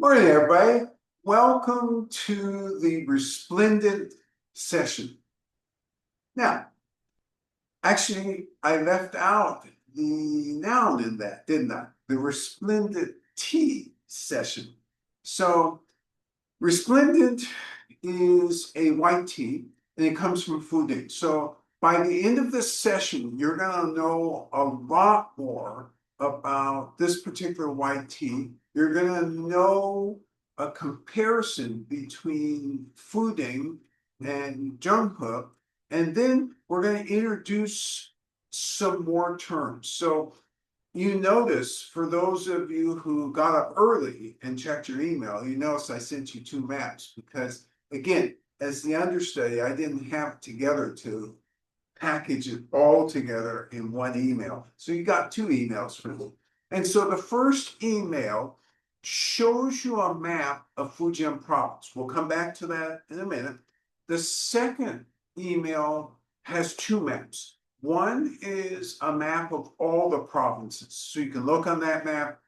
Morning, everybody. Welcome to the Resplendent session. Now, actually, I left out the noun in that, didn't I? The Resplendent tea session. So, Resplendent is a white tea, and it comes from Fujian. So, by the end of this session, you're going to know a lot more about this particular white tea. You're going to know a comparison between Fujian and Zhenghe, and then we're going to introduce some more terms. So, you notice, for those of you who got up early and checked your email, you notice I sent you two maps because, again, as the understudy, I didn't have it together to package it all together in one email. So you got two emails from me. And so the first email shows you a map of Fujian province. We'll come back to that in a minute. The second email has two maps. One is a map of all the provinces. So you can look on that map.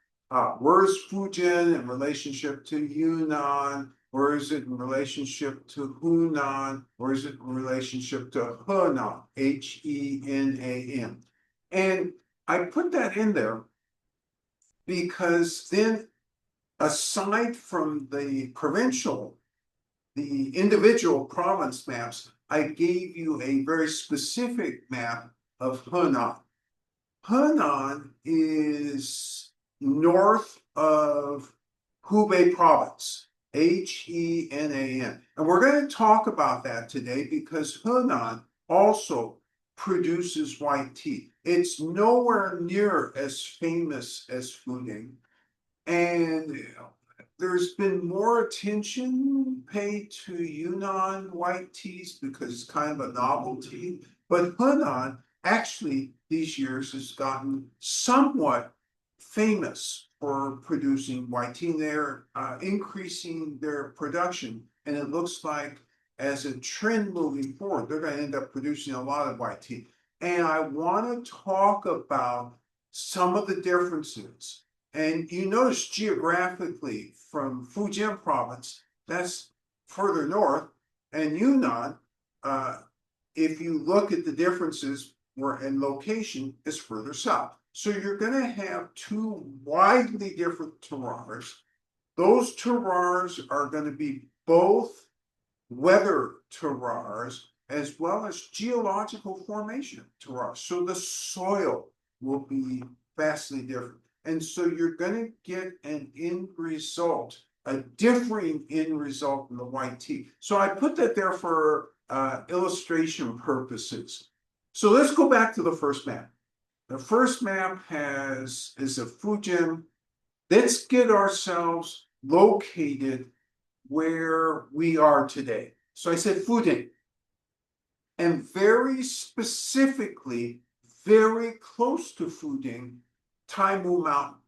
Where's Fujian in relationship to Yunnan? Where is it in relationship to Hunan? Where is it in relationship to Henan? Henan. And I put that in there because then, aside from the individual province maps, I gave you a very specific map of Henan. Henan is north of Hubei province, Henan. And we're going to talk about that today because Henan also produces white tea. It's nowhere near as famous as Fujian. And there's been more attention paid to Yunnan white teas because it's kind of a novelty. But Henan actually these years has gotten somewhat famous for producing white tea. They're increasing their production, and it looks like as a trend moving forward, they're going to end up producing a lot of white tea. And I want to talk about some of the differences. And you notice geographically from Fujian province, that's further north, and Yunnan, if you look at the differences in location, is further south. So you're going to have two widely different terroirs. Those terroirs are going to be both weather terroirs as well as geological formation terroirs. So the soil will be vastly different. And so you're going to get an end result, a differing end result in the white tea. So I put that there for illustration purposes. So let's go back to the first map. The first map is a Fujian. Let's get ourselves located where we are today. So I said Fujian. And very specifically, very close to Fujian, Taimu Mountain,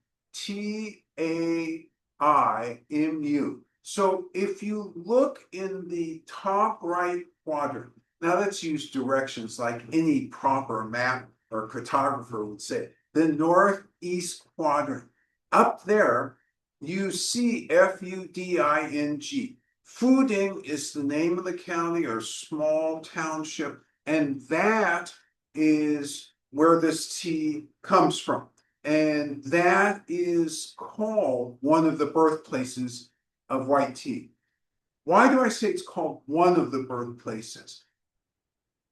Taimu. So if you look in the top right quadrant, now let's use directions like any proper map or cartographer would say, the northeast quadrant. Up there, you see Fuding. Fujian is the name of the county or small township, and that is where this tea comes from. And that is called one of the birthplaces of white tea. Why do I say it's called one of the birthplaces?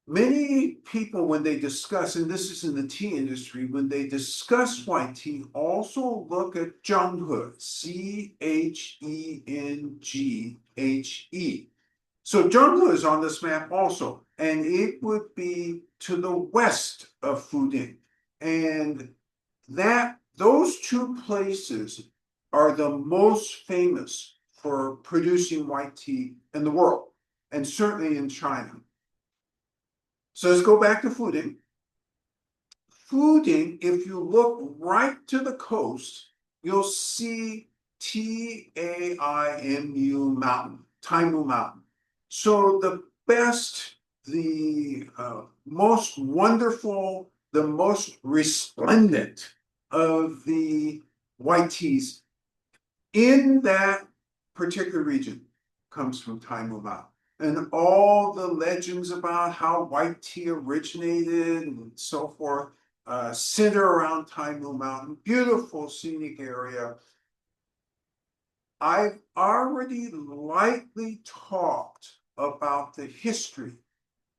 Many people, when they discuss, and this is in the tea industry, when they discuss white tea, also look at Zhenghe, Chenghe. So Zhenghe is on this map also, and it would be to the west of Fujian. And those two places are the most famous for producing white tea in the world, and certainly in China. So let's go back to Fujian. Fujian, if you look right to the coast, you'll see Taimu Mountain, Taimu Mountain. So the best, the most wonderful, the most resplendent of the white teas in that particular region comes from Taimou Mountain. And all the legends about how white tea originated and so forth center around Taimou Mountain. Beautiful scenic area. I've already lightly talked about the history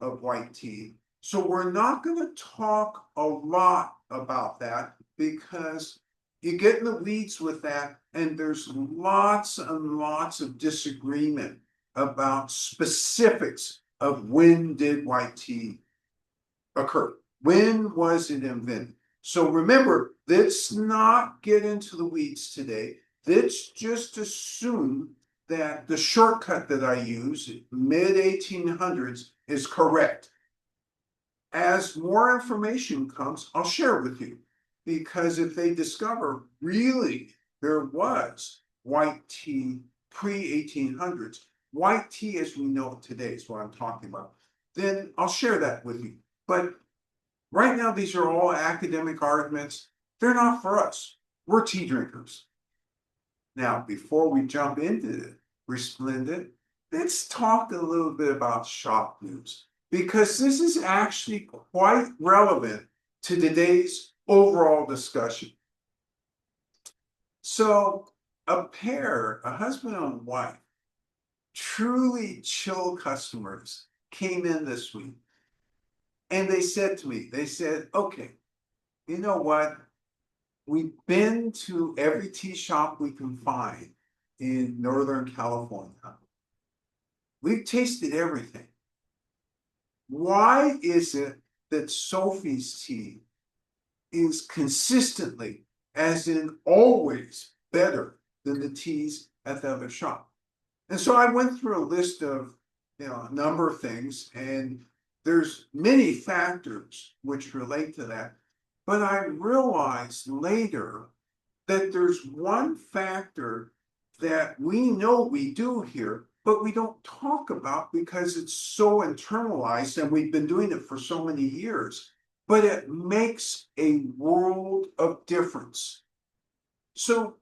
of white tea. So we're not going to talk a lot about that because you get in the weeds with that, and there's lots and lots of disagreement about specifics of when did white tea occur? When was it invented? So remember, let's not get into the weeds today. Let's just assume that the shortcut that I use, mid 1800s, is correct. As more information comes, I'll share it with you. Because if they discover really there was white tea pre-1800s, white tea as we know it today is what I'm talking about, then I'll share that with you. But right now, these are all academic arguments. They're not for us. We're tea drinkers. Now, before we jump into Resplendent, let's talk a little bit about shop news, because this is actually quite relevant to today's overall discussion. So, a pair, a husband and wife, truly chill customers came in this week. And they said to me, okay, you know what? We've been to every tea shop we can find in Northern California. We've tasted everything. Why is it that Sophie's tea is consistently, as in always, better than the teas at the other shop? And so I went through a list of, a number of things, and there's many factors which relate to that. But I realized later that there's one factor that we know we do here, but we don't talk about because it's so internalized and we've been doing it for so many years. But it makes a world of difference. So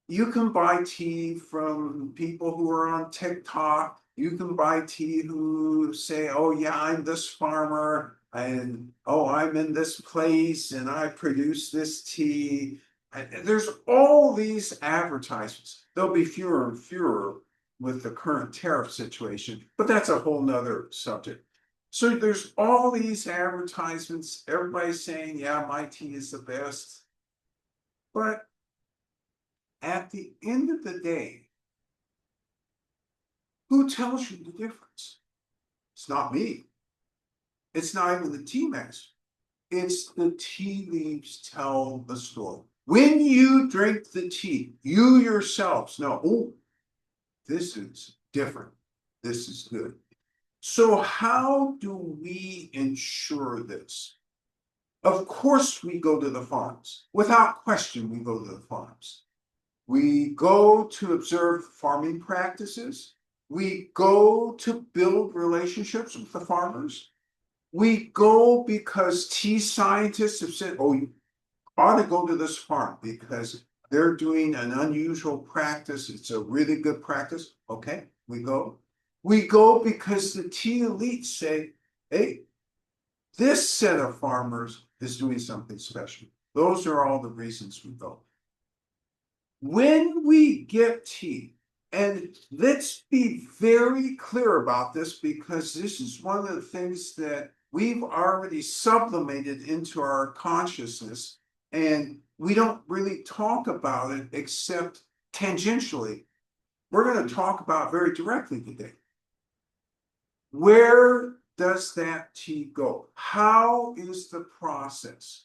you can buy tea from people who are on TikTok. You can buy tea who say, oh, yeah, I'm this farmer, and oh, I'm in this place, and I produce this tea. And there's all these advertisements. There'll be fewer and fewer with the current tariff situation, but that's a whole nother subject. So there's all these advertisements, everybody's saying, yeah, my tea is the best. But at the end of the day, who tells you the difference? It's not me. It's not even the tea master. It's the tea leaves tell the story. When you drink the tea, you yourselves know, oh, this is different. This is good. So how do we ensure this? Of course, we go to the farms. Without question, we go to the farms. We go to observe farming practices. We go to build relationships with the farmers. We go because tea scientists have said, oh, you ought to go to this farm because they're doing an unusual practice. It's a really good practice. Okay, we go. We go because the tea elites say, hey, this set of farmers is doing something special. Those are all the reasons we go. When we get tea, and let's be very clear about this because this is one of the things that we've already sublimated into our consciousness, and we don't really talk about it except tangentially. We're going to talk about very directly today. Where does that tea go? How is the process?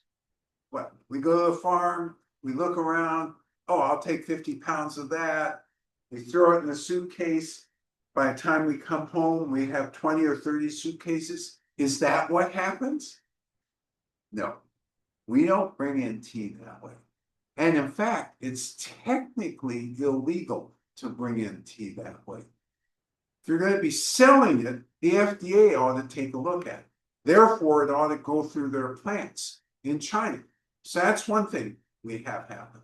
What? We go to the farm, we look around, oh, I'll take 50 pounds of that. We throw it in a suitcase. By the time we come home, we have 20 or 30 suitcases. Is that what happens? No, we don't bring in tea that way. And in fact, it's technically illegal to bring in tea that way. If you're going to be selling it, the FDA ought to take a look at it. Therefore, it ought to go through their plants in China. So that's one thing we have happen.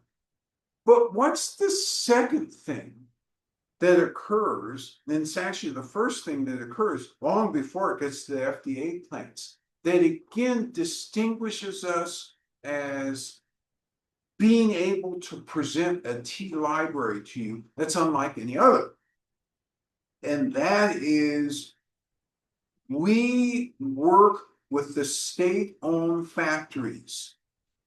But what's the second thing that occurs? And it's actually the first thing that occurs long before it gets to the FDA plants, that again distinguishes us as being able to present a tea library to you that's unlike any other. And that is, we work with the state-owned factories.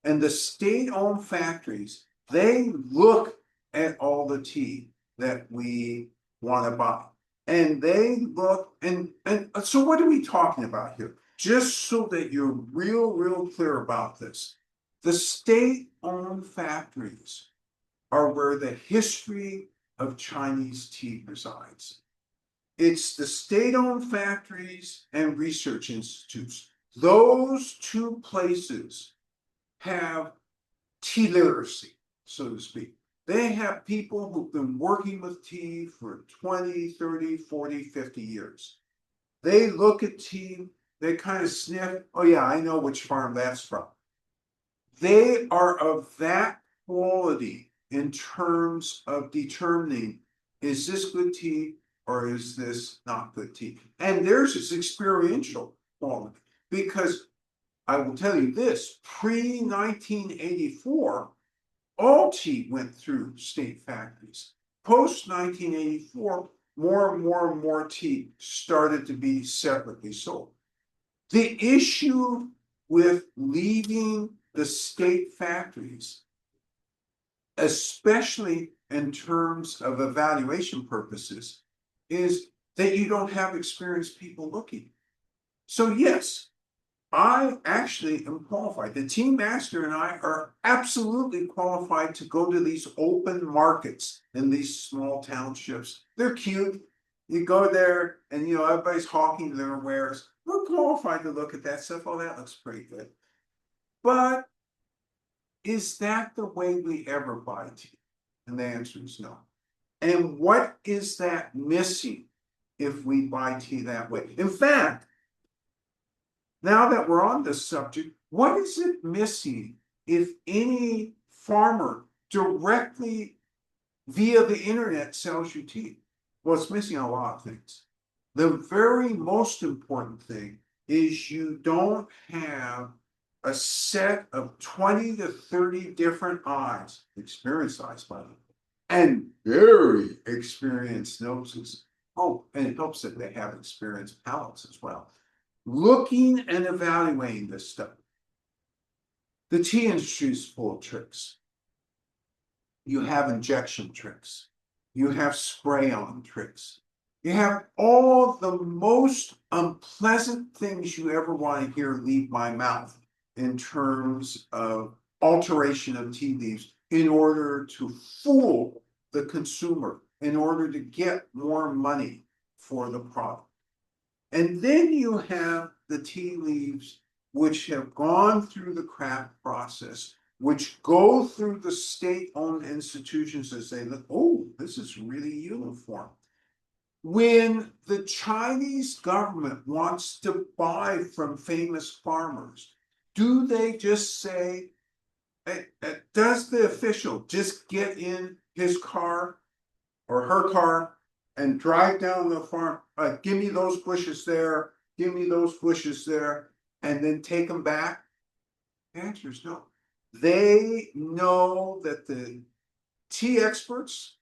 And the state-owned factories, they look at all the tea that we want to buy. And they look, and so what are we talking about here? Just so that you're real clear about this. The state-owned factories are where the history of Chinese tea resides. It's the state-owned factories and research institutes. Those two places have tea literacy, so to speak. They have people who've been working with tea for 20, 30, 40, 50 years. They look at tea, they kind of sniff, oh yeah, I know which farm that's from. They are of that quality in terms of determining, is this good tea or is this not good tea? And theirs is experiential quality, because I will tell you this, pre-1984, all tea went through state factories. Post-1984, more and more tea started to be separately sold. The issue with leaving the state factories, especially in terms of evaluation purposes, is that you don't have experienced people looking. So yes, I actually am qualified. The tea master and I are absolutely qualified to go to these open markets in these small townships. They're cute. You go there and everybody's hawking their wares. We're qualified to look at that stuff. Oh, that looks pretty good. But is that the way we ever buy tea? And the answer is no. And what is that missing if we buy tea that way? In fact, now that we're on this subject, what is it missing if any farmer directly via the internet sells you tea? Well, it's missing a lot of things. The very most important thing is you don't have a set of 20 to 30 different eyes, experienced eyes by them, and very experienced noses. Oh, and it helps that they have experienced palates as well, looking and evaluating this stuff. The tea industry is full of tricks. You have injection tricks. You have spray-on tricks. You have all the most unpleasant things you ever want to hear leave my mouth in terms of alteration of tea leaves in order to fool the consumer, in order to get more money for the product. And then you have the tea leaves which have gone through the craft process, which go through the state-owned institutions as they look, oh, this is really uniform. When the Chinese government wants to buy from famous farmers, do they just say, does the official just get in his car or her car and drive down the farm, give me those bushes there, give me those bushes there, and then take them back? The answer is no. They know that the tea experts,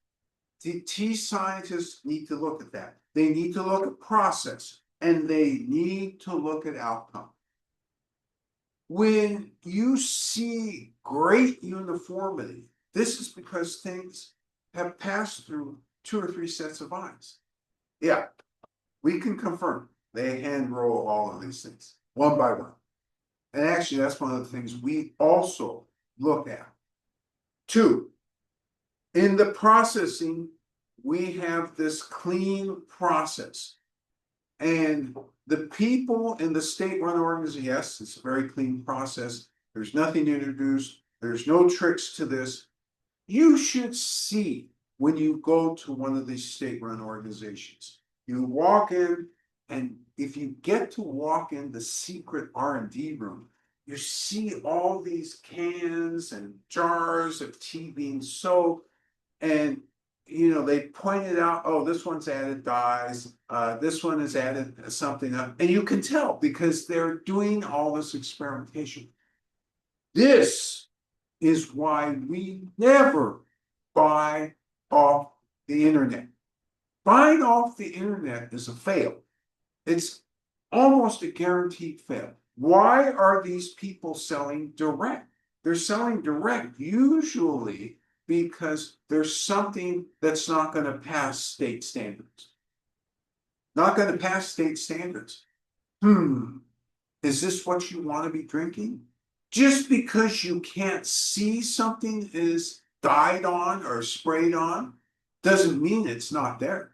the tea scientists need to look at that. They need to look at process, and they need to look at outcome. When you see great uniformity, this is because things have passed through 2 or 3 sets of eyes. Yeah, we can confirm they hand roll all of these things one by one. And actually, that's one of the things we also look at. 2, in the processing, we have this clean process. And the people in the state-run organization, yes, it's a very clean process. There's nothing to introduce. There's no tricks to this. You should see when you go to one of these state-run organizations. You walk in, and if you get to walk in the secret R&D room, you see all these cans and jars of tea being sold, and they pointed out, oh, this one's added dyes, this one is added something up, and you can tell because they're doing all this experimentation. This is why we never buy off the internet. Buying off the internet is a fail. It's almost a guaranteed fail. Why are these people selling direct? They're selling direct usually because there's something that's not going to pass state standards. Not going to pass state standards. Is this what you want to be drinking? Just because you can't see something is dyed on or sprayed on doesn't mean it's not there.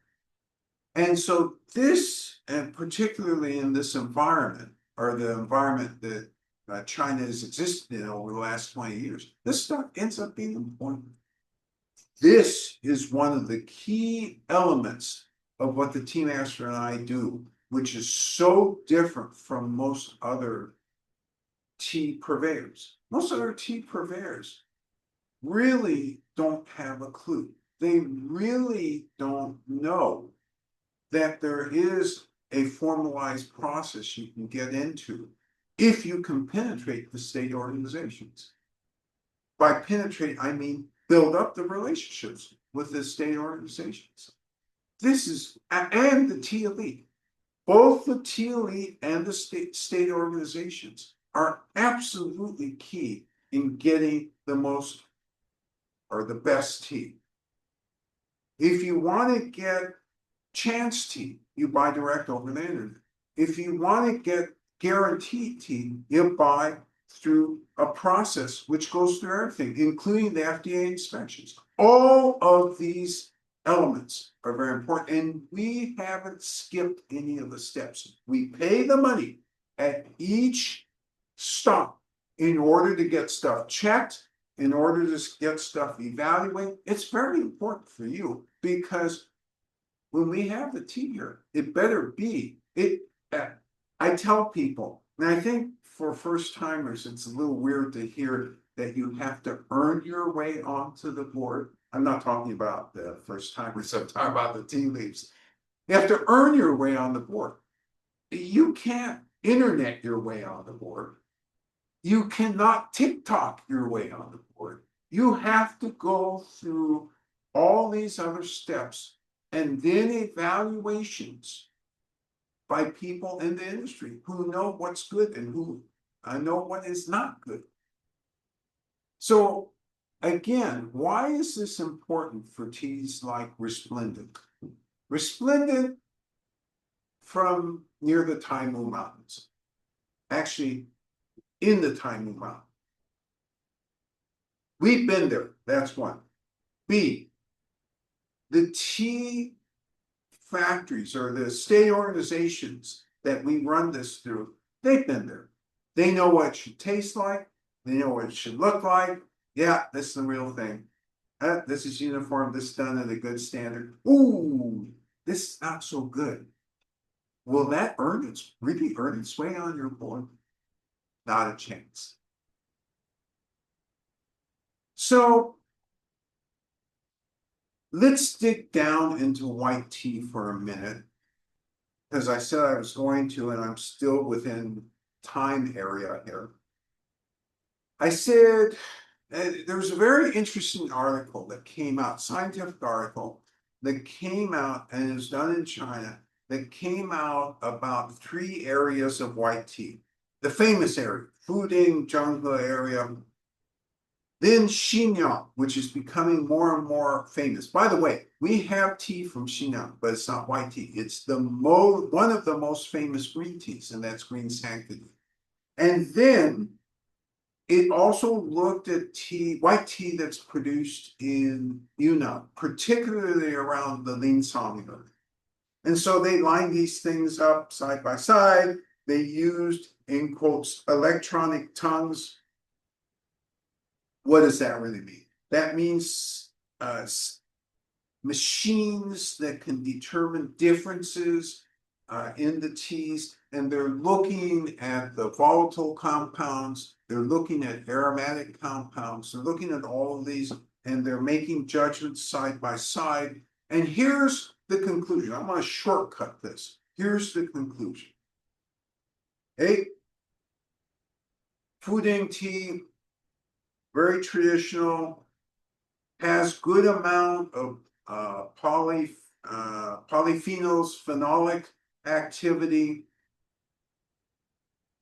And so this, and particularly in this environment, or the environment that China has existed in over the last 20 years, this stuff ends up being important. This is one of the key elements of what the Tea Master and I do, which is so different from most other tea purveyors. Most other tea purveyors really don't have a clue. They really don't know that there is a formalized process you can get into if you can penetrate the state organizations. By penetrate, I mean build up the relationships with the state organizations. This is, and the tea elite. Both the tea elite and the state organizations are absolutely key in getting the most or the best tea. If you want to get chance tea, you buy direct over the internet. If you want to get guaranteed tea, you buy through a process which goes through everything, including the FDA inspections. All of these elements are very important, and we haven't skipped any of the steps. We pay the money at each stop in order to get stuff checked, in order to get stuff evaluated. It's very important for you because when we have the tea here, it better be it. I tell people, and I think for first timers, it's a little weird to hear that you have to earn your way onto the board. I'm not talking about the first timers, I'm talking about the tea leaves. You have to earn your way on the board. You can't internet your way on the board. You cannot TikTok your way on the board. You have to go through all these other steps and then evaluations by people in the industry who know what's good and who know what is not good. So again, why is this important for teas like Resplendent? Resplendent from near the Taimu Mountains, actually in the Taimu Mountains. We've been there, that's one. B, the tea factories or the state organizations that we run this through, they've been there. They know what it should taste like. They know what it should look like. Yeah, this is the real thing. This is uniform. This is done at a good standard. Ooh, this is not so good. Will that really earn its way on your board? Not a chance. So let's dig down into white tea for a minute, because I said I was going to, and I'm still within time area here. I said there was a very interesting article that came out, scientific article that came out, and it was done in China, that came out about 3 areas of white tea. The famous area, Fujian, Zhenghe area, then Xinjiang, which is becoming more and more famous. By the way, we have tea from Xinjiang, but it's not white tea. It's one of the most famous green teas, and that's green sanctity. And then it also looked at white tea that's produced in Yunnan, particularly around the Linsong area. And so they lined these things up side by side. They used, in quotes, electronic tongues. What does that really mean? That means machines that can determine differences in the teas, and they're looking at the volatile compounds they're looking at aromatic compounds, they're looking at all of these, and they're making judgments side by side. And here's the conclusion. I'm going to shortcut this. Here's the conclusion. Fuding tea, very traditional, has good amount of polyphenols, phenolic activity.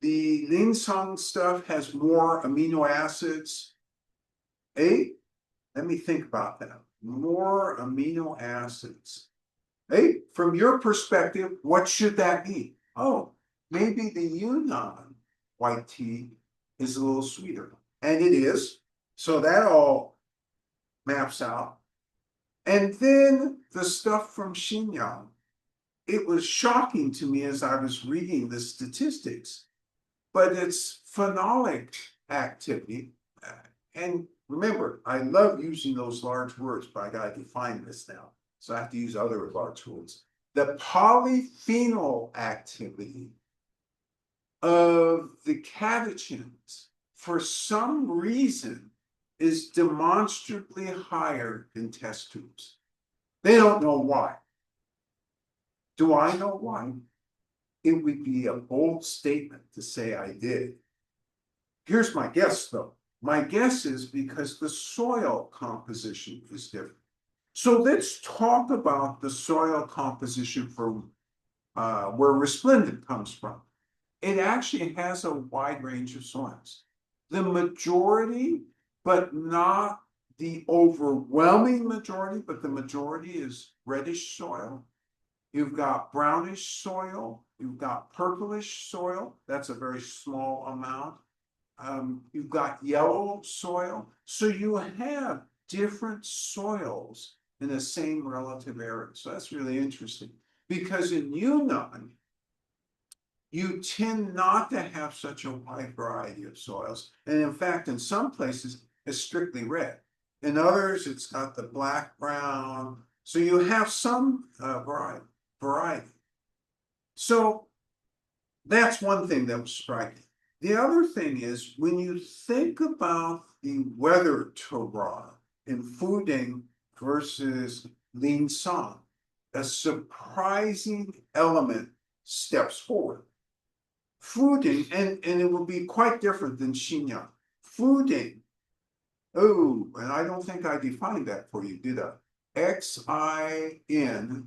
The Linsang stuff has more amino acids. Let me think about that. More amino acids. From your perspective, what should that mean? Oh, maybe the Yunnan white tea is a little sweeter. And it is. So that all maps out. And then the stuff from Xinjiang. It was shocking to me as I was reading the statistics, but it's phenolic activity. And remember, I love using those large words, but I got to define this now. So I have to use other large words. The polyphenol activity of the catechins, for some reason, is demonstrably higher in test tubes. They don't know why. Do I know why? It would be a bold statement to say I did. Here's my guess, though. My guess is because the soil composition is different. So let's talk about the soil composition for where Resplendent comes from. It actually has a wide range of soils. The majority, but not the overwhelming majority, but the majority is reddish soil. You've got brownish soil, you've got purplish soil, that's a very small amount. You've got yellow soil. So you have different soils in the same relative area. So that's really interesting. Because in Yunnan, you tend not to have such a wide variety of soils. And in fact, in some places, it's strictly red. In others, it's got the black, brown. So you have some variety. So that's one thing that was striking. The other thing is when you think about the weather terroir in Fuding versus Linsang, a surprising element steps forward. Fuding, and it will be quite different than Xinjiang. Fuding, and I don't think I defined that for you, did I? Xinyang.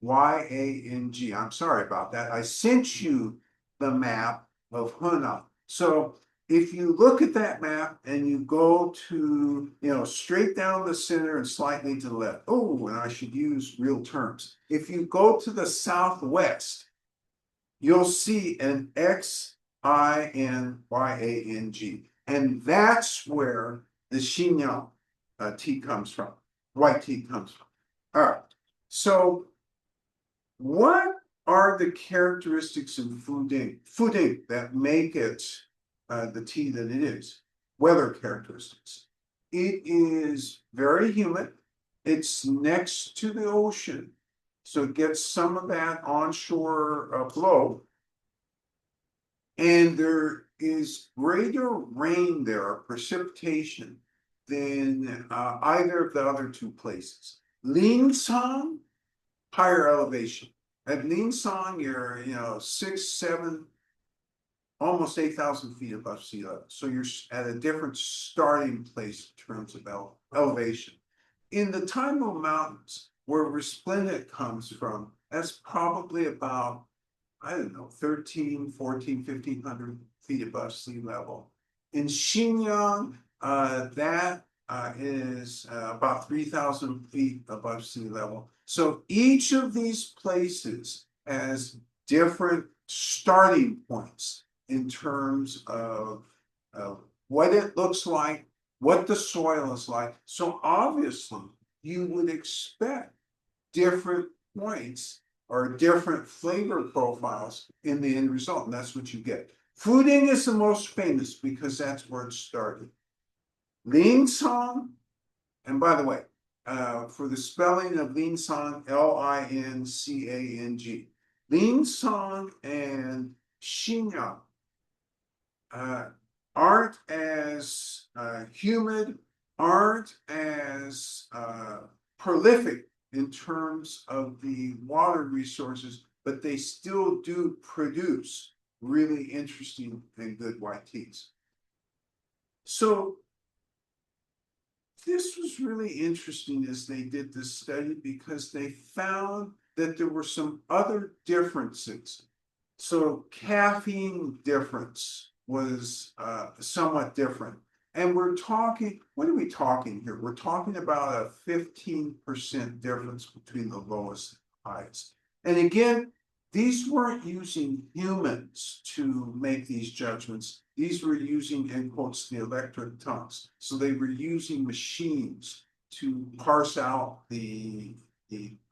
I'm sorry about that. I sent you the map of Hunan. So if you look at that map and you go to, straight down the center and slightly to the left. And I should use real terms. If you go to the southwest, you'll see an Xinyang. And that's where the Xinjiang tea comes from, white tea comes from. All right. So what are the characteristics in Fuding that make it the tea that it is? Weather characteristics. It is very humid. It's next to the ocean, so it gets some of that onshore blow. And there is greater rain there, precipitation, than either of the other two places. Linsang, higher elevation. At Linsang, you're 6, 7, almost 8,000 feet above sea level. So you're at a different starting place in terms of elevation. In the Taimo Mountains, where Resplendent comes from, that's probably about, 13, 14, 1,500 feet above sea level. In Xinjiang, that is about 3,000 feet above sea level. So each of these places has different starting points in terms of what it looks like, what the soil is like. So obviously, you would expect different points or different flavor profiles in the end result, and that's what you get. Fuding is the most famous because that's where it started. Linsang, and by the way, for the spelling of Linsang, Lincang. Linsang and Xinjiang aren't as humid, aren't as prolific in terms of the water resources, but they still do produce really interesting and good white teas. So this was really interesting as they did this study because they found that there were some other differences. So caffeine difference was somewhat different. And we're talking, what are we talking here? We're talking about a 15% difference between the lowest and highest. And again, these weren't using humans to make these judgments. These were using, in quotes, the electric tongues. So they were using machines to parse out the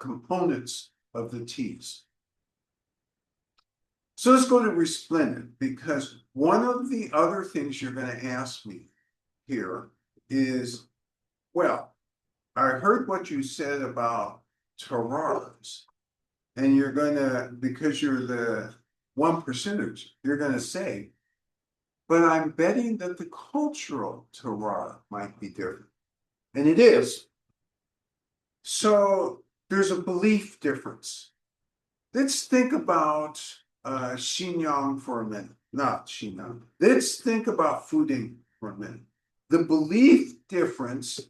components of the teas. So let's go to Resplendent, because one of the other things you're going to ask me here is, well, I heard what you said about terroirs, and you're going to, because you're the 1%ers, you're going to say, but I'm betting that the cultural terroir might be different. And it is. So there's a belief difference. Let's think about Xinjiang for a minute, not Xinjiang. Let's think about Fujian for a minute. The belief difference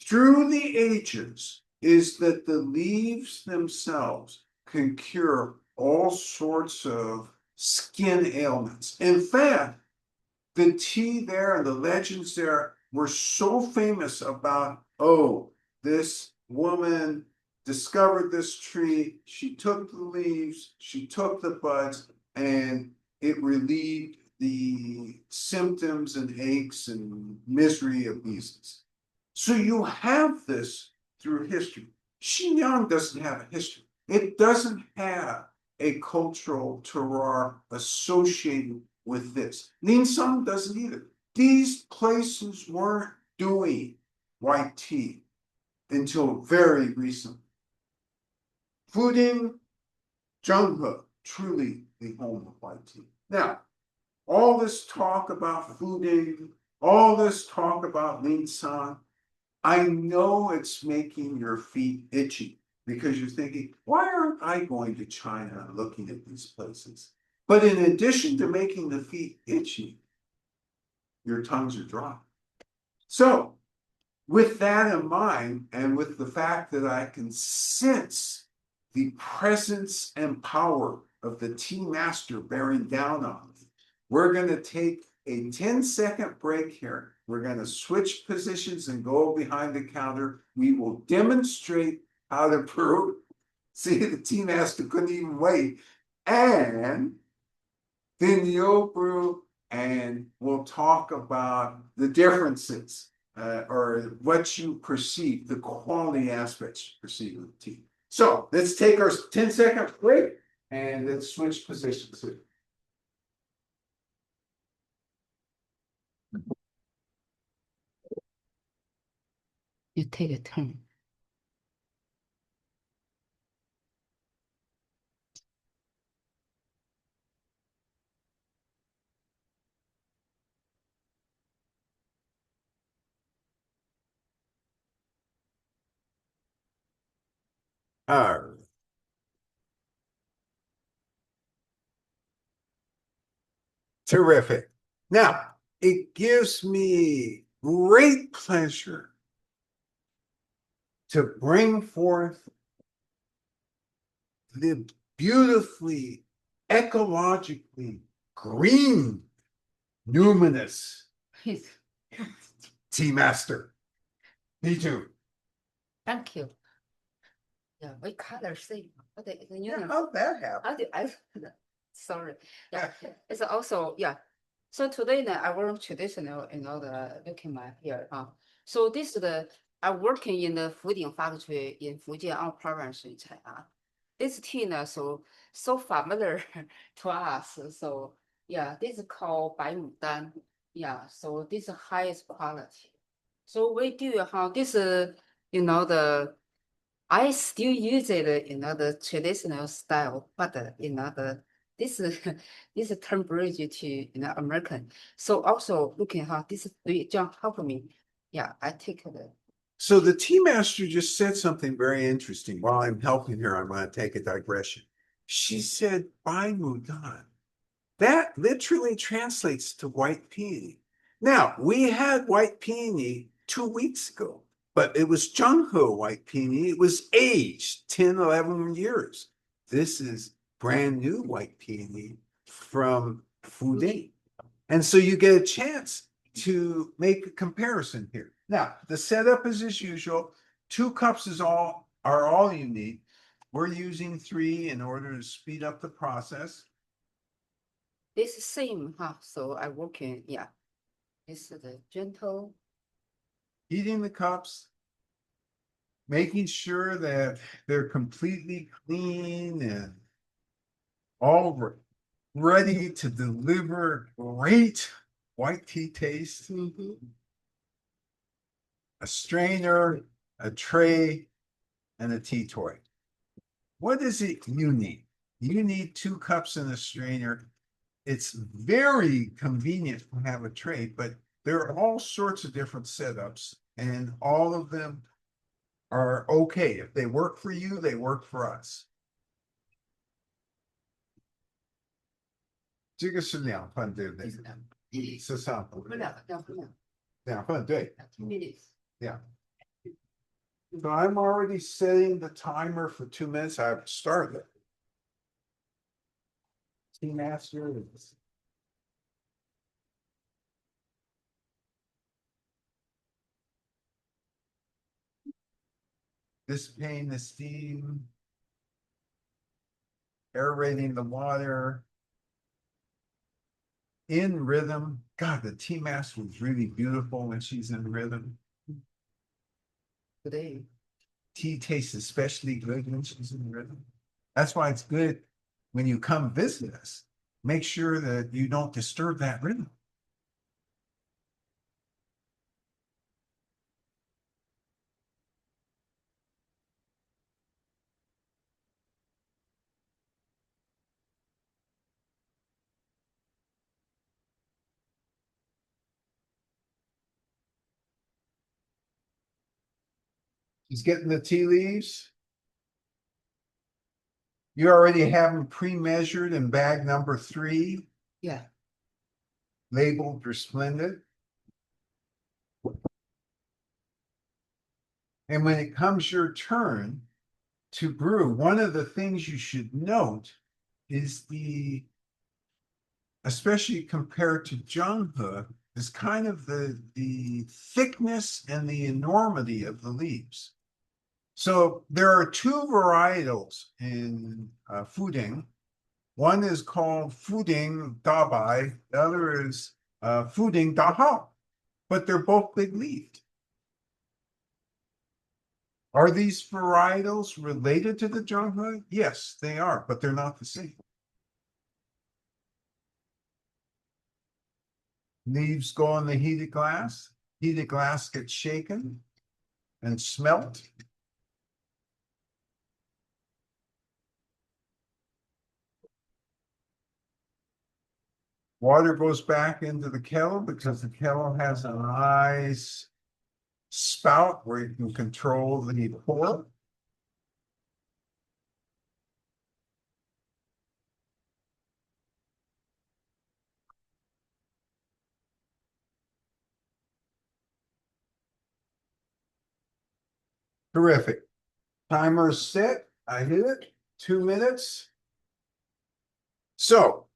through the ages is that the leaves themselves can cure all sorts of skin ailments. In fact, the tea there and the legends there were so famous about, oh, this woman discovered this tree, she took the leaves, she took the buds, and it relieved the symptoms and aches and misery of measles. So you have this through history. Xinjiang doesn't have a history. It doesn't have a cultural terroir associated with this. Ninsang doesn't either. These places weren't doing white tea until very recently. Fujian, Zhenghe, truly the home of white tea. Now, all this talk about Fujian, all this talk about Ninsang, I know it's making your feet itchy because you're thinking, why aren't I going to China and looking at these places? But in addition to making the feet itchy, your tongues are dry. So, with that in mind, and with the fact that I can sense the presence and power of the tea master bearing down on me, we're going to take a 10-second break here. We're going to switch positions and go behind the counter. We will demonstrate how to brew. See, the tea master couldn't even wait. And then you'll brew, and we'll talk about the differences or what you perceive, the quality aspects you perceive of the tea. So let's take our 10-second break and let's switch positions here. You take a turn. All right. Terrific. Now, it gives me great pleasure to bring forth the beautifully ecologically green numinous tea master. Me too. Thank you. Yeah, we color same. How'd that happen? Sorry. Yeah, it's also, yeah. So today I work traditional, look at my hair. So this is I'm working in the Fujian factory in Fujian province. This tea so familiar to us. So yeah, this is called Bai Dan. Yeah, so this is highest quality. So we do this I still use it, the traditional style, but this this term bridge to American. So also looking how this John help me. Yeah, I take the So the tea master just said something very interesting. While I'm helping her, I'm going to take a digression. She said, "Bai Mudan." That literally translates to white peony. Now, we had white peony 2 weeks ago, but it was Zhenghe white peony. It was aged 10, 11 years. This is brand new white peony from Fujian. And so you get a chance to make a comparison here. Now, the setup is as usual. 2 cups are all you need. We're using 3 in order to speed up the process. this same so I work in this is the gentle Heating the cups, making sure that they're completely clean and all ready to deliver great white tea taste. A strainer, a tray, and a tea toy. What is it you need? You need 2 cups and a strainer. It's very convenient to have a tray, but there are all sorts of different setups, and all of them are okay. If they work for you, they work for us. 这个是2份，对不对？是3份，分两分2份，对。 minutes. Yeah. So I'm already setting the timer for 2 minutes. I've started. Tea master is. Dissipating the steam. Aerating the water. In rhythm. God, the tea master was really beautiful when she's in rhythm. Today. Tea tastes especially good when she's in rhythm. That's why it's good when you come visit us. Make sure that you don't disturb that rhythm. She's getting the tea leaves. You already have them pre-measured in bag number 3. Yeah. Labeled Resplendent. And when it comes your turn to brew, one of the things you should note is especially compared to Zhenghe, is kind of the thickness and the enormity of the leaves. So there are 2 varietals in Fuding. One is called Fuding Dabai, the other is Fuding Dahao, but they're both big leaved. Are these varietals related to the Zhenghe? Yes, they are, but they're not the same. Leaves go in the heated glass. Heated glass gets shaken and smelt. Water goes back into the kettle because the kettle has a nice spout where you can control the pour. Terrific. Timer is set. I hit it. 2 minutes. So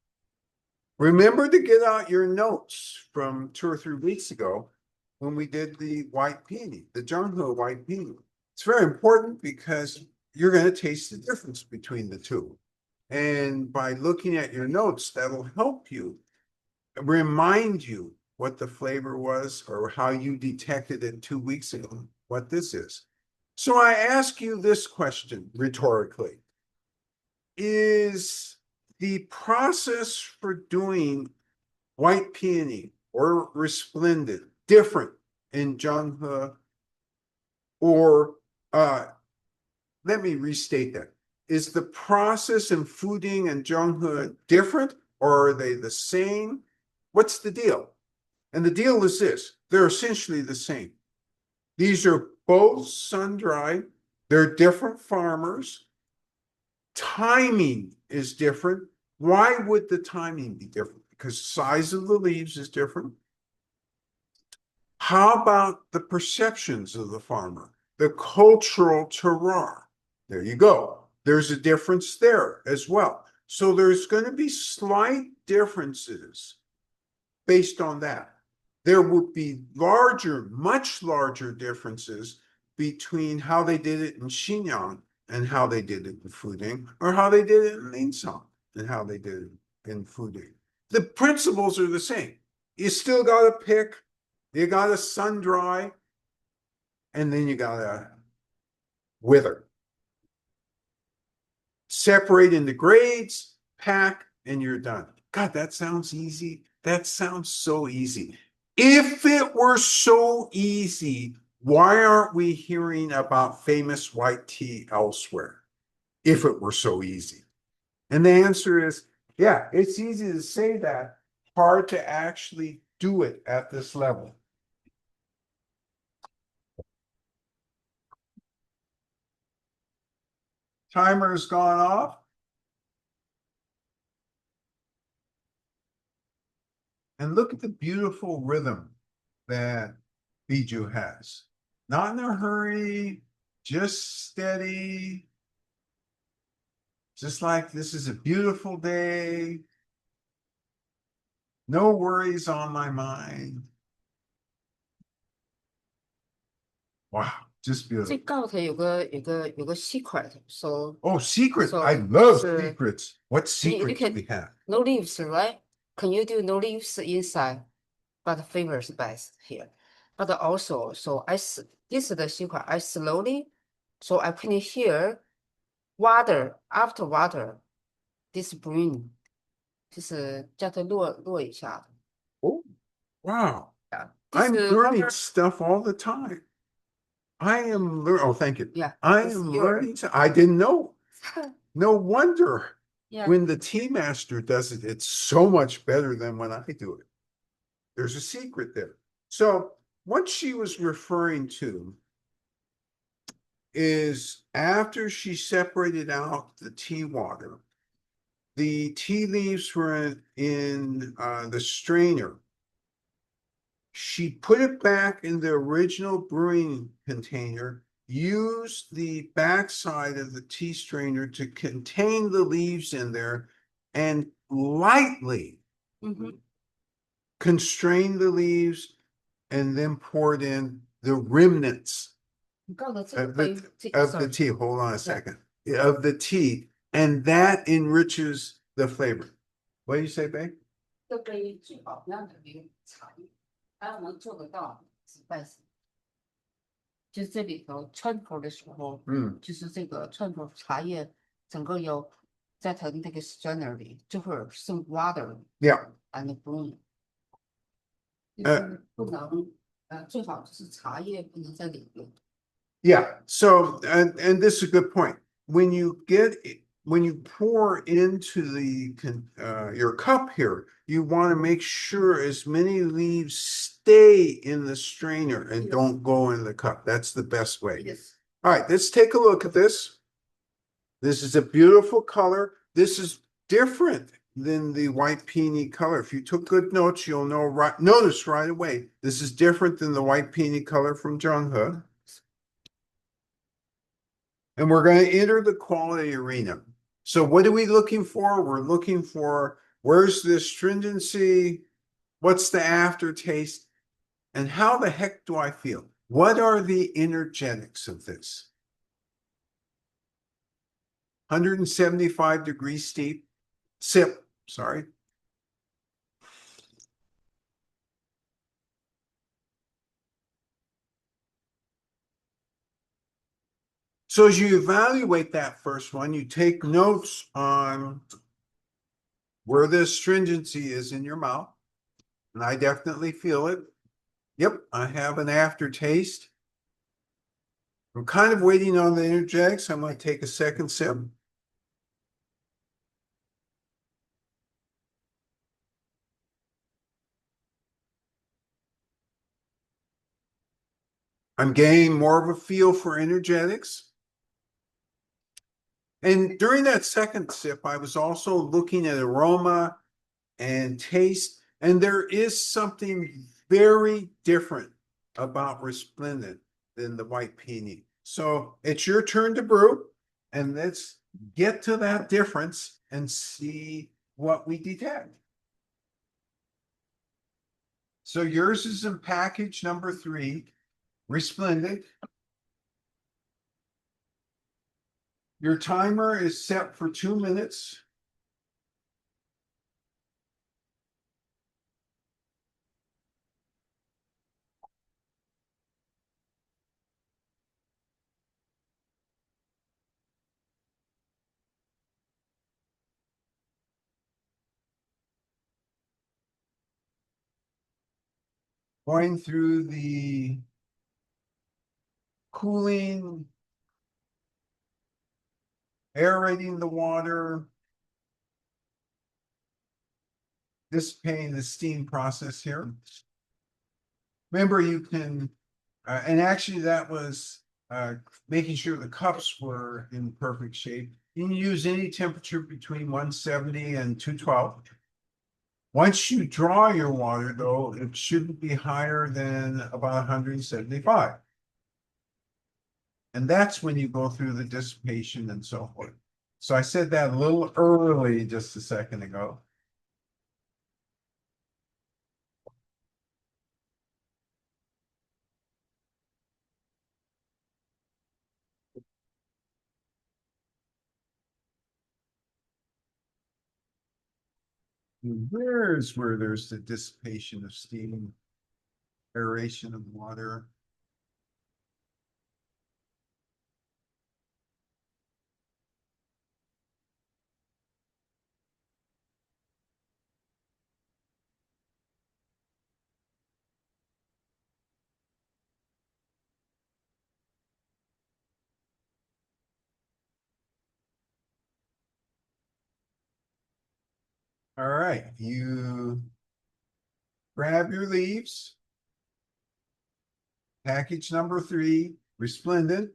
remember to get out your notes from 2 or 3 weeks ago when we did the white peony, the Zhenghe white peony. It's very important because you're going to taste the difference between the 2. And by looking at your notes, that'll help you remind you what the flavor was or how you detected it 2 weeks ago, what this is. So I ask you this question rhetorically. Is the process for doing white peony or resplendent different in Zhenghe? Or let me restate that. is the process in Fuding and Zhonghe different, or are they the same? What's the deal? And the deal is this, they're essentially the same. These are both sun-dried, they're different farmers. Timing is different. Why would the timing be different? Because size of the leaves is different. How about the perceptions of the farmer? The cultural terroir. There you go. There's a difference there as well. So there's going to be slight differences based on that. There would be larger, much larger differences between how they did it in Xinjiang and how they did it in Fuding, or how they did it in Linsang and how they did it in Fuding. The principles are the same. You still got to pick, you got to sun dry, and then you got to wither. Separate into grades, pack, and you're done. God, that sounds easy. That sounds so easy. If it were so easy, why aren't we hearing about famous white tea elsewhere? If it were so easy. And the answer is, yeah, it's easy to say that, hard to actually do it at this level. Timer's gone off. And look at the beautiful rhythm that Biju has. Not in a hurry, just steady. Just like this is a beautiful day. No worries on my mind. Wow, just 这 beautiful. 告它有个 secret，so Oh, secret. So, I love so- secrets. What you secrets can- we have? no leaves, right? Can you do no leaves inside? But flavors best here. But also, so this is the secret. I slowly, so I put in here water after water. This brewing, 就是叫它落一下。 Oh, wow. Yeah. I'm This learning water- stuff all the time. I am learning. Oh, thank you. Yeah. I this am your- learning. I didn't know. No wonder Yeah. when the tea master does it, it's so much better than when I do it. There's a secret there. So what she was referring to is after she separated out the tea water, the tea leaves were in the strainer. She put it back in the original brewing container, used the backside of the tea strainer to contain the leaves in there, and lightly Mhm. constrained the leaves and then poured in the remnants 你告诉这 of 个 the tea. Hold on a second. Of the tea, and that enriches the flavor. What do you say, babe? 这杯最好不要特别茶叶，还要能做得到紫白色。就是这里头串口的时候，就是这个串口茶叶整个有在它的那个 strainer 里，就会有 some water Yeah. and bloom。就是不能最好就是茶叶不能在里面。 Yeah. So, and this is a good point. When you pour into the your cup here, you want to make sure as many leaves stay in the strainer and Yes. don't go in the cup. That's the best way. Yes. All right, let's take a look at this. This is a beautiful color. This is different than the white peony color. If you took good notes, you'll notice right away. This is different than the white peony color from Zhonghe. And we're going to enter the quality arena. So what are we looking for? We're looking for where's the astringency? What's the aftertaste? And how the heck do I feel? What are the energetics of this? 175 degrees sip, sorry. So as you evaluate that first one, you take notes on where the astringency is in your mouth. And I definitely feel it. Yep, I have an aftertaste. I'm kind of waiting on the energetics. I'm going to take a second sip. I'm getting more of a feel for energetics. And during that second sip, I was also looking at aroma and taste, and there is something very different about Resplendent than the white peony. So it's your turn to brew, and let's get to that difference and see what we detect. So yours is in package number 3, Resplendent. Your timer is set for 2 minutes. Going through the cooling, aerating the water, dissipating the steam process here. Remember, you can, and actually that was making sure the cups were in perfect shape. You can use any temperature between 170 and 212. Once you draw your water, though, it shouldn't be higher than about 175. And that's when you go through the dissipation and so forth. So I said that a little early just a second ago. Where's where there's the dissipation of steam, aeration of water? All right, you grab your leaves. Package number 3, Resplendent.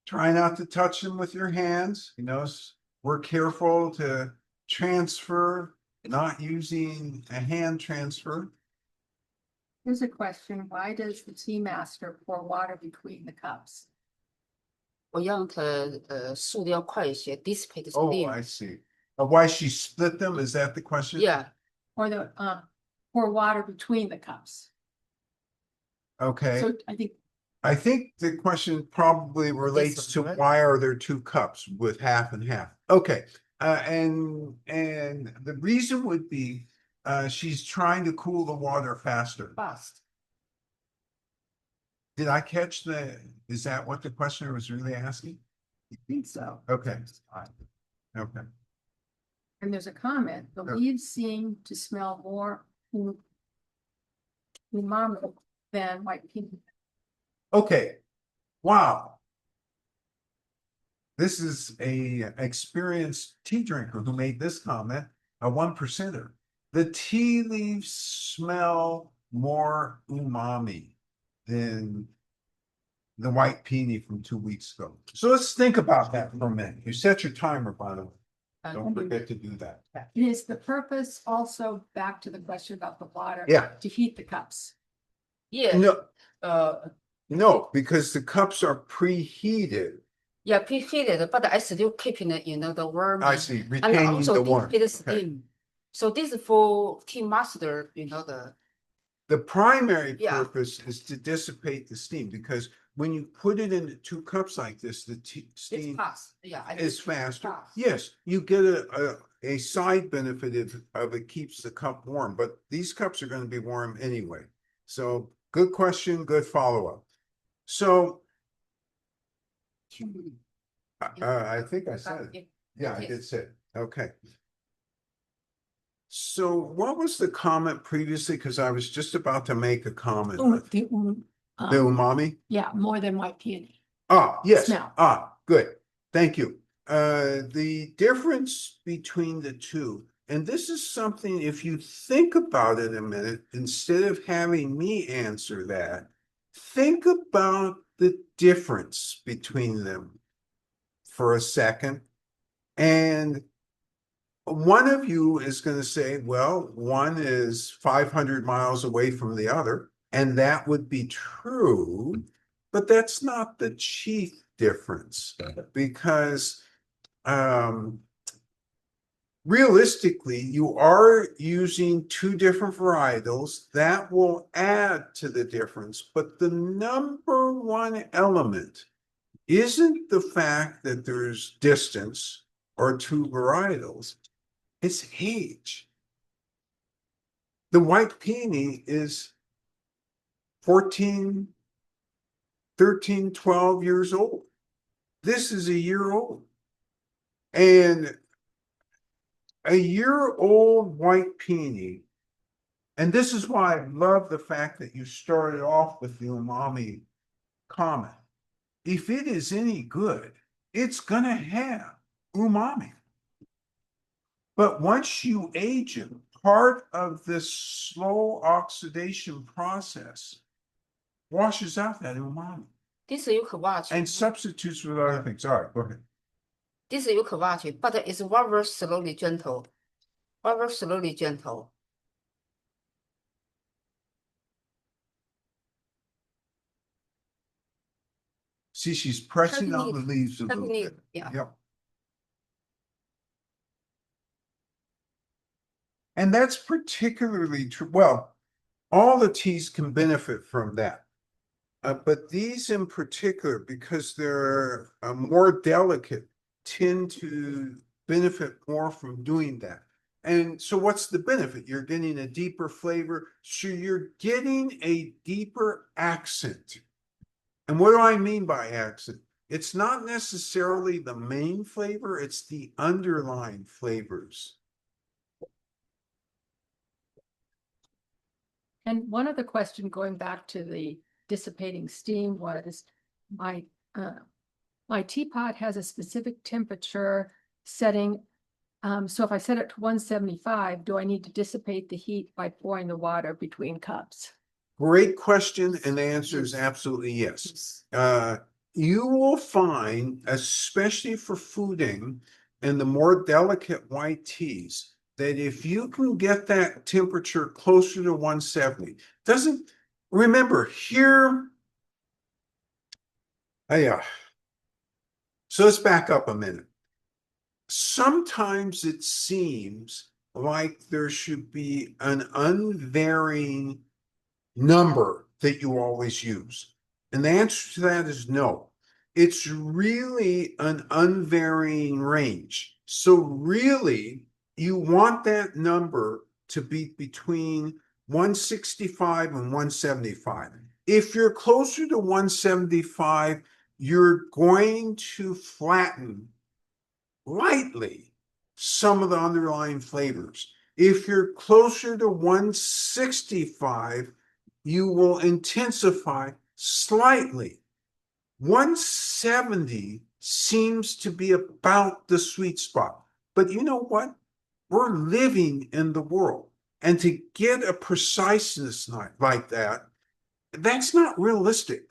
Try not to touch them with your hands. You know, we're careful to transfer, not using a hand transfer. Here's a question. Why does the tea master pour water between the cups? 我让它速度要快一些，dissipate the Oh, steam. I see. Why she split them? Is that the question? Yeah, Or pour water between the cups? Okay. So I think the question probably relates to one, right? why are there 2 cups with half and half? Okay. And the reason would be she's trying to cool the water faster. fast. Did I catch is that what the questioner was really asking? I think so. Okay. Okay. And there's a comment, the Yeah. leaves seem to smell more umami than white peony. Okay. Wow. This is a experienced tea drinker who made this comment, a 1%er. The tea leaves smell more umami than the white peony from 2 weeks ago. So let's think about that for a minute. You set your timer, by the way. Don't forget to do that. Is the purpose also back to the question about the water? Yeah. To heat the cups? Yeah. No, Uh, no, because the cups are preheated. yeah, preheated, but I still keeping it, the warm. I see, And retaining also the warmth. dissipate the Okay. steam. So this is for tea master, The primary Yeah. purpose is to dissipate the steam because when you put it into 2 cups like this, the it's steam fast. Yeah. I is think faster. fast. Yes, you get a side benefit of it keeps the cup warm, but these cups are going to be warm anyway. So good question, good follow-up. So I think I said it. Yeah, I did say it. Okay. So what was the comment previously? Because I was just about to make a comment. The umami? Yeah, more than white peony. Ah, yes. Smell. Ah, good. Thank you. The difference between the two, and this is something, if you think about it a minute, instead of having me answer that, think about the difference between them for a second. And one of you is going to say, well, one is 500 miles away from the other. And that would be true, but that's not the chief difference because realistically, you are using two different varietals that will add to the difference. But the number one element isn't the fact that there's distance or two varietals, it's age. The white peony is 14, 13, 12 years old. This is a year old. And a year-old white peony, and this is why I love the fact that you started off with the umami comment. If it is any good, it's gonna have umami. But once you age it, part of this slow oxidation process washes out that umami This you can watch. and substitutes with other things. All right, go ahead. This you can watch, but it's very slowly gentle. Very slowly gentle. See, she's pressing on the Tucking it, leaves a little tucking bit. it, yeah. Yep. And that's particularly true. Well, all the teas can benefit from that. But these in particular, because they're more delicate, tend to benefit more from doing that. And so what's the benefit? You're getting a deeper flavor. So you're getting a deeper accent. And what do I mean by accent? It's not necessarily the main flavor, it's the underlying flavors. And one other question going back to the dissipating steam was my teapot has a specific temperature setting. So if I set it to 175, do I need to dissipate the heat by pouring the water between cups? Great question, and the answer is absolutely yes. You will find, especially for fooding and the more delicate white teas, that if you can get that temperature closer to 170, doesn't remember here. So let's back up a minute. Sometimes it seems like there should be an unvarying number that you always use. And the answer to that is no. It's really an unvarying range. So really, you want that number to be between 165 and 175. If you're closer to 175, you're going to flatten lightly some of the underlying flavors. If you're closer to 165, you will intensify slightly. 170 seems to be about the sweet spot. But you know what? We're living in the world. And to get a preciseness like that, that's not realistic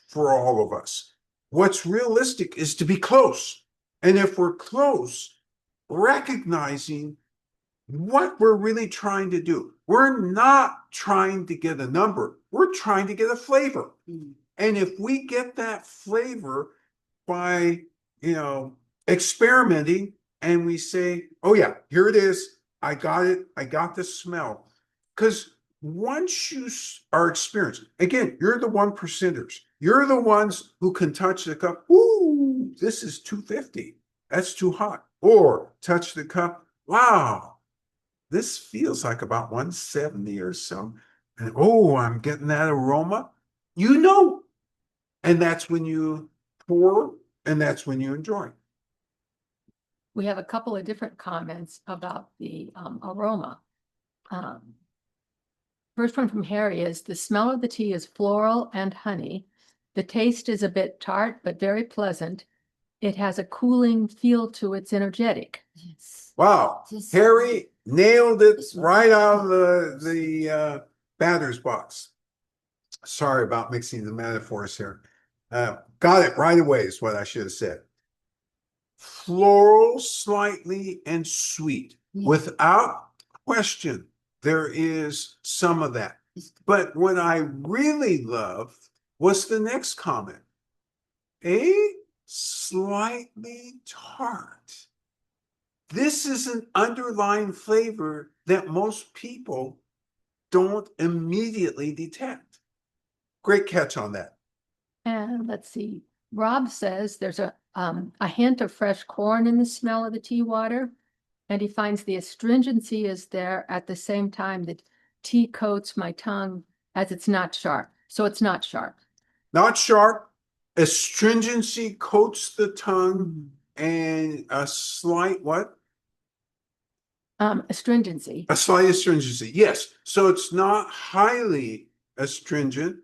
for all of us. What's realistic is to be close. And if we're close, recognizing what we're really trying to do. We're not trying to get a number. We're trying to get a flavor. And if we get that flavor by, experimenting and we say, oh yeah, here it is. I got it. I got the smell. Because once you are experienced, again, you're the 1%ers. You're the ones who can touch the cup. Ooh, this is 250. That's too hot. Or touch the cup. Wow. This feels like about 170 or so. And oh, I'm getting that aroma. And that's when you pour, and that's when you enjoy. We have a couple of different comments about the aroma. First one from Harry is, the smell of the tea is floral and honey. The taste is a bit tart, but very pleasant. It has a cooling feel to it. It's energetic. Yes. Wow, Harry nailed it right out of the batter's box. Sorry about mixing the metaphors here. Got it right away is what I should have said. Floral, slightly, and sweet. Yeah. Without question, there is some of that. But what I really loved was the next comment. A slightly tart. This is an underlying flavor that most people don't immediately detect. Great catch on that. And let's see, Rob says there's a hint of fresh corn in the smell of the tea water. And he finds the astringency is there at the same time that tea coats my tongue as it's not sharp. So it's not sharp. Not sharp. Astringency coats the tongue and a slight what? Astringency. A slight astringency. Yes. So it's not highly astringent,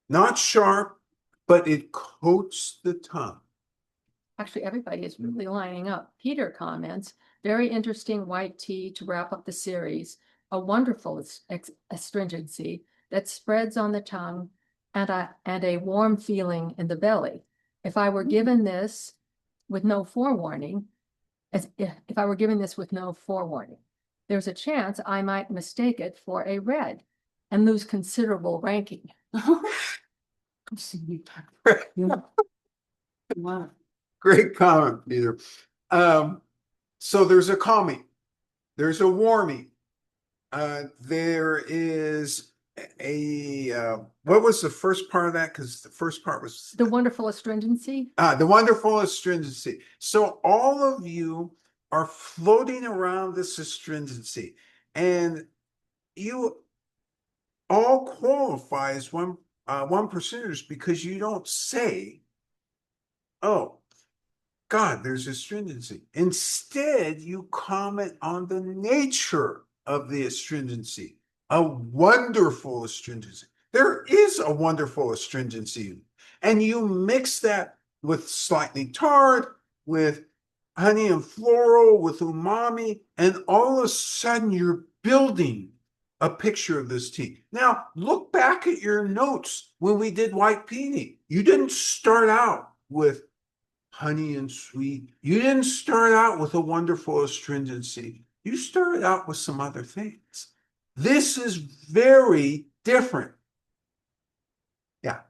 not sharp, but it coats the tongue. Actually, everybody is really lining up. Peter comments, very interesting white tea to wrap up the series. A wonderful astringency that spreads on the tongue and a warm feeling in the belly. If I were given this with no forewarning, if I were given this with no forewarning, there's a chance I might mistake it for a red and lose considerable ranking. Wow. Great comment, Peter. So there's a calming, there's a warming, there is a what was the first part of that? Because the first part was The wonderful astringency. the wonderful astringency. So all of you are floating around this astringency, and you all qualify as one percenters because you don't say, "Oh, God, there's astringency." Instead, you comment on the nature of the astringency. A wonderful astringency. There is a wonderful astringency. And you mix that with slightly tart, with honey and floral, with umami, and all of a sudden you're building a picture of this tea. Now, look back at your notes when we did white peony. You didn't start out with honey and sweet. You didn't start out with a wonderful astringency. You started out with some other things. This is very different. Yeah.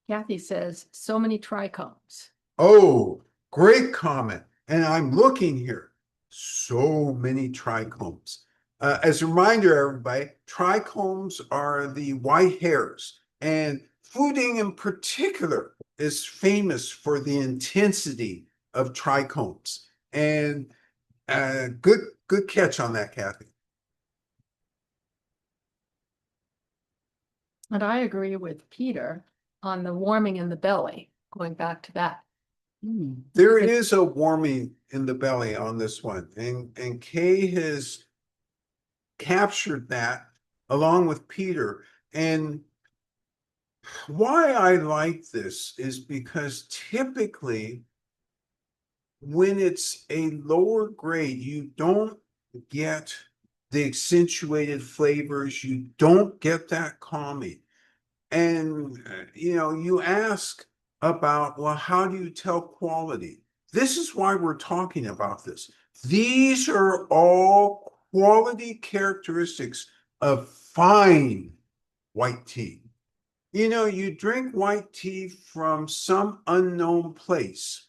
Kathy says, so many trichomes. Oh, great comment. And I'm looking here. So many trichomes. As a reminder, everybody, trichomes are the white hairs. And fooding in particular is famous for the intensity of trichomes. And good catch on that, Kathy. And I agree with Peter on the warming in the belly, going back to that. There is a warming in the belly on this one. And Kay has captured that along with Peter. And why I like this is because typically when it's a lower grade, you don't get the accentuated flavors, you don't get that calming. And, you ask about, well, how do you tell quality? This is why we're talking about this. These are all quality characteristics of fine white tea. You drink white tea from some unknown place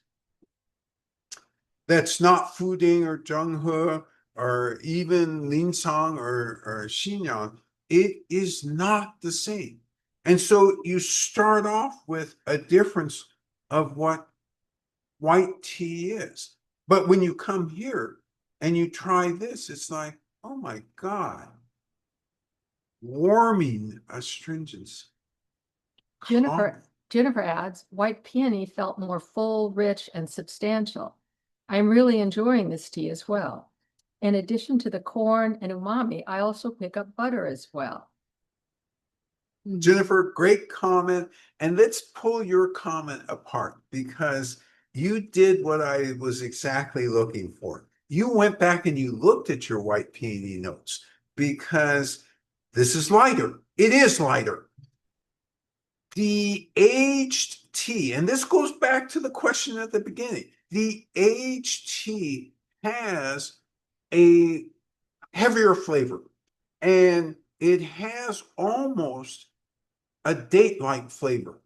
that's not Fuding or Zhenghe or even Linsang or Xinyang. It is not the same. And so you start off with a difference of what white tea is. But when you come here and you try this, it's like, oh my God, warming astringence. Jennifer adds, white peony felt more full, rich, and substantial. I'm really enjoying this tea as well. In addition to the corn and umami, I also pick up butter as well. Jennifer, great comment. And let's pull your comment apart because you did what I was exactly looking for. You went back and you looked at your white peony notes because this is lighter. It is lighter. The aged tea, and this goes back to the question at the beginning, the aged tea has a heavier flavor, and it has almost a date-like flavor.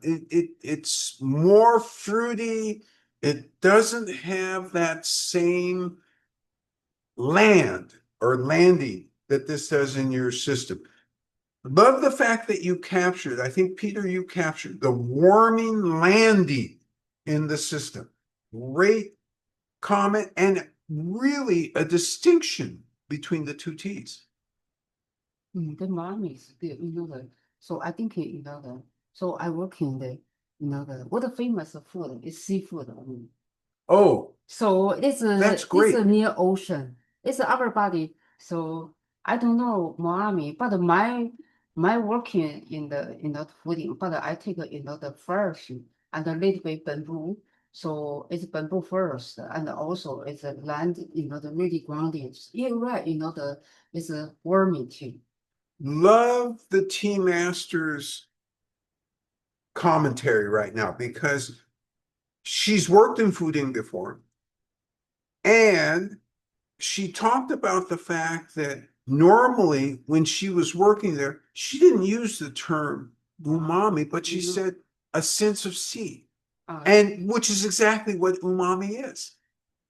It's more fruity. It doesn't have that same landing that this does in your system. Love the fact that you captured, I think, Peter, you captured the warming landing in the system. Great comment, and really a distinction between the two teas. The umami is good, so I think, so I work in what the famous food is seafood. Oh, So it's That's it's great. a near ocean. It's our body. So I don't know umami, but my working in the fooding, but I take the fish and a little bit bamboo. So it's bamboo first, and also it's a land, the really grounded. You're right, it's a warming too. love the Tea Masters commentary right now because she's worked in fooding before, and she talked about the fact that normally when she was working there, she didn't use the term umami, but she Mhm. said a sense of sea, Uh, and which is exactly what umami is.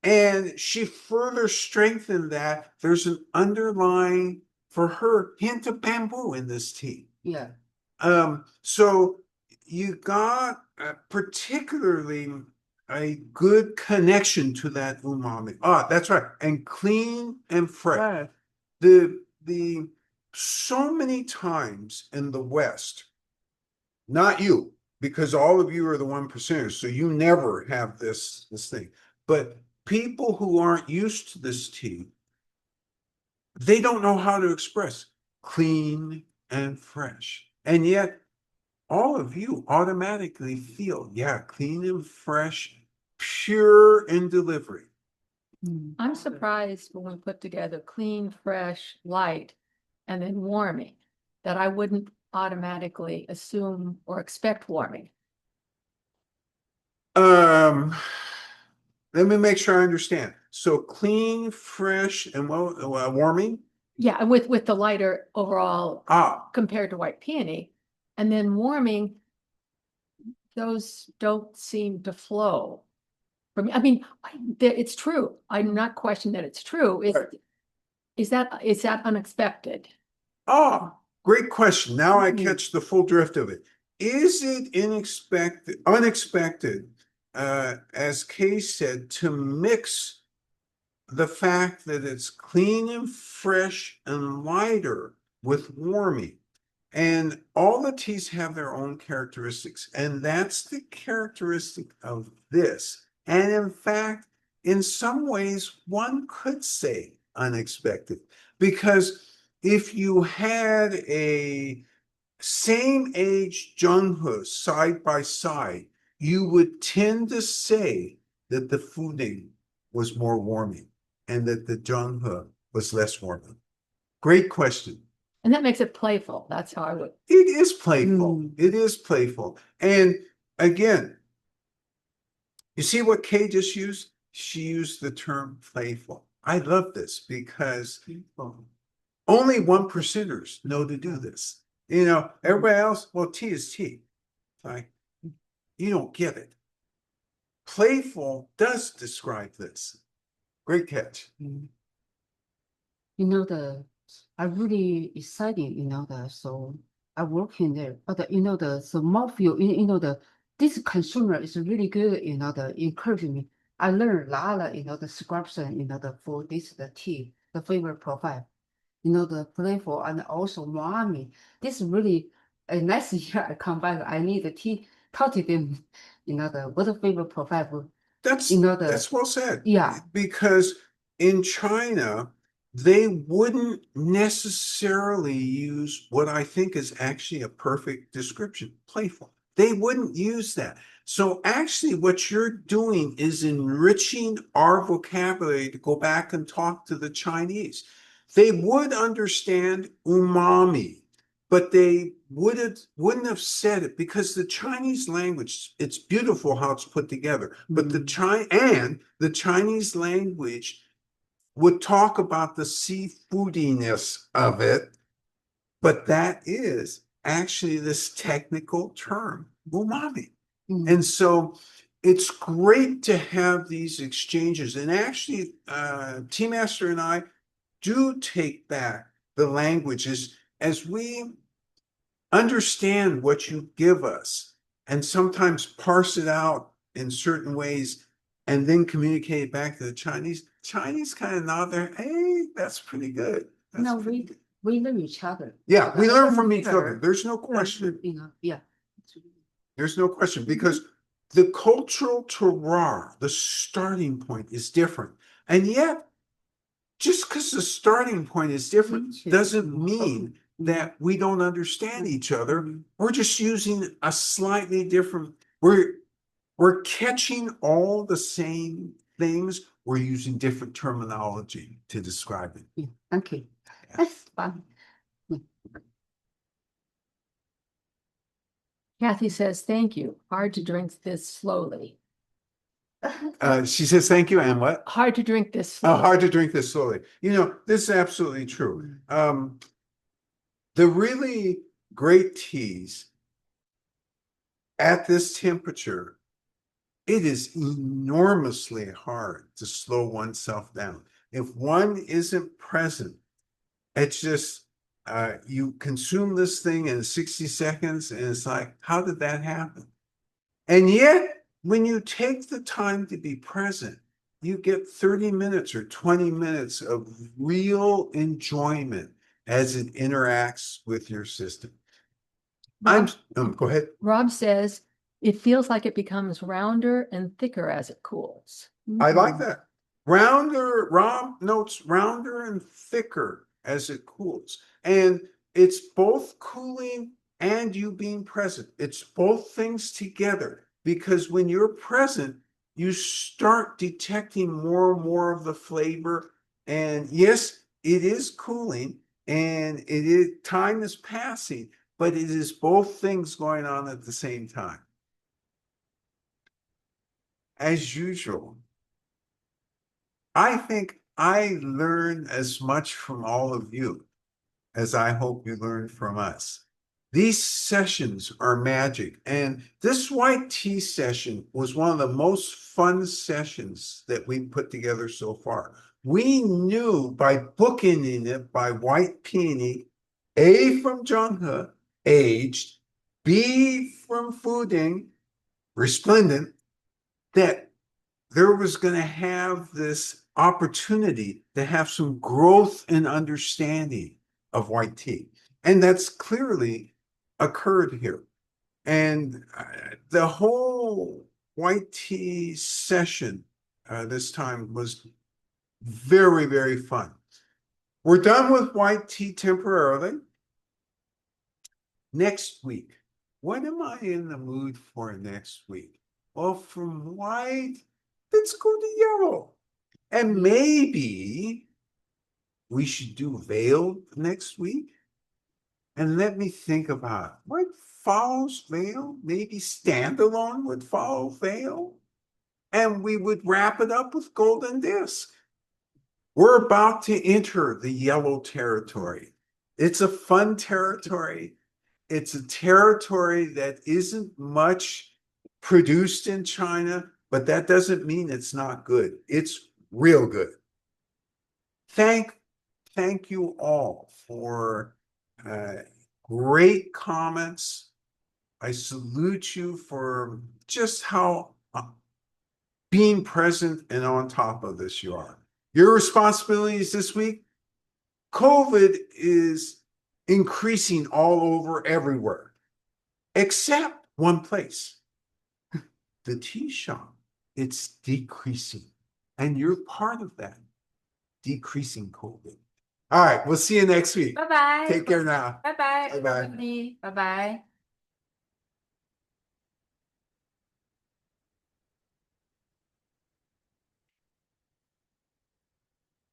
And she further strengthened that there's an underlying, for her, hint of bamboo in this tea. yeah. So you got particularly a good connection to that umami. Ah, that's right. And clean and fresh. Right. The so many times in the West, not you, because all of you are the 1%ers, so you never have this thing. But people who aren't used to this tea, they don't know how to express clean and fresh. And yet all of you automatically feel, yeah, clean and fresh, pure in delivery. I'm surprised when we put together clean, fresh, light, and then warming, that I wouldn't automatically assume or expect warming. Um, Let me make sure I understand. So clean, fresh, and warming? Yeah, with the lighter overall Ah, compared to white peony. And then warming, those don't seem to flow for me. I mean, it's true. I'm not questioning that it's true. Right. Is that unexpected? Great question. Now I Mhm. catch the full drift of it. Is it unexpected, as Kay said, to mix the fact that it's clean and fresh and lighter with warming? And all the teas have their own characteristics, and that's the characteristic of this. And in fact, in some ways, one could say unexpected, because if you had a same age Zhenghe side by side, you would tend to say that the Fuding was more warming and that the Zhenghe was less warming. Great question. And that makes it playful. That's how I would. It is playful. Mm. It is playful. And again, you see what Kay just used? She used the term playful. I love this because only 1%ers know to do this. Everybody else, well, tea is tea. Like, you don't get it. Playful does describe this. Great catch. I really excited, so I work in there, but so more feel, this consumer is really good, encouraging me. I learned a lot, the description, for the tea, the flavor profile, the playful and also umami. This is really a nice year I come back. I need the tea, talk to them, what the flavor profile. That's well said. Yeah. Because in China, they wouldn't necessarily use what I think is actually a perfect description, playful. They wouldn't use that. So actually what you're doing is enriching our vocabulary to go back and talk to the Chinese. They would understand umami. but they wouldn't have said it because the Chinese language, it's beautiful how it's put together. But the Chinese language would talk about the seafoodiness of it, but that is actually this technical term, umami. Mm. And so it's great to have these exchanges. And actually, Tea Master and I do take back the languages as we understand what you give us and sometimes parse it out in certain ways and then communicate it back to the Chinese. Chinese kind of nod their, hey, that's pretty good. That's No, pretty good. we learn each other. Yeah, we learn Whatever from each other. matter, There's no question. You know, yeah. There's no question because the cultural terroir, the starting point is different. And yet, just because the starting point is different doesn't mean that we don't understand each other. We're just using a slightly different, we're catching all the same things. We're using different terminology to describe it. Yeah, okay. That's fun. Kathy says, thank you. Hard to drink this slowly. She says, thank you, and what? Hard to drink this Oh, slowly. hard to drink this slowly. You know, this is absolutely true. The really great teas at this temperature, it is enormously hard to slow oneself down. If one isn't present, it's just you consume this thing in 60 seconds, and it's like, how did that happen? And yet, when you take the time to be present, you get 30 minutes or 20 minutes of real enjoyment as it interacts with your system. Rob, Go ahead. Rob says, it feels like it becomes rounder and thicker as it cools. I like that. Rounder, Rob notes rounder and thicker as it cools. And it's both cooling and you being present. It's both things together because when you're present, you start detecting more and more of the flavor. And yes, it is cooling and time is passing, but it is both things going on at the same time. As usual, I think I learn as much from all of you as I hope you learn from us. These sessions are magic. And this white tea session was one of the most fun sessions that we put together so far. We knew by bookending it by white peony, A from Zhenghe, aged, B from Fuding, resplendent, that there was going to have this opportunity to have some growth and understanding of white tea. And that's clearly occurred here. And the whole white tea session this time was very, very fun. We're done with white tea temporarily. Next week, what am I in the mood for next week? Well, from white, let's go to yellow. And maybe we should do veil next week. And let me think about what follows veil. Maybe standalone would follow veil. And we would wrap it up with golden disc. We're about to enter the yellow territory. It's a fun territory. It's a territory that isn't much produced in China, but that doesn't mean it's not good. It's real good. Thank you all for great comments. I salute you for just how being present and on top of this you are. Your responsibilities this week, COVID is increasing all over everywhere, except one place, the tea shop. It's decreasing, and you're part of that decreasing COVID. All right, we'll see you next week. Bye-bye. Take care now. Bye-bye. Bye-bye. Everybody. Bye-bye.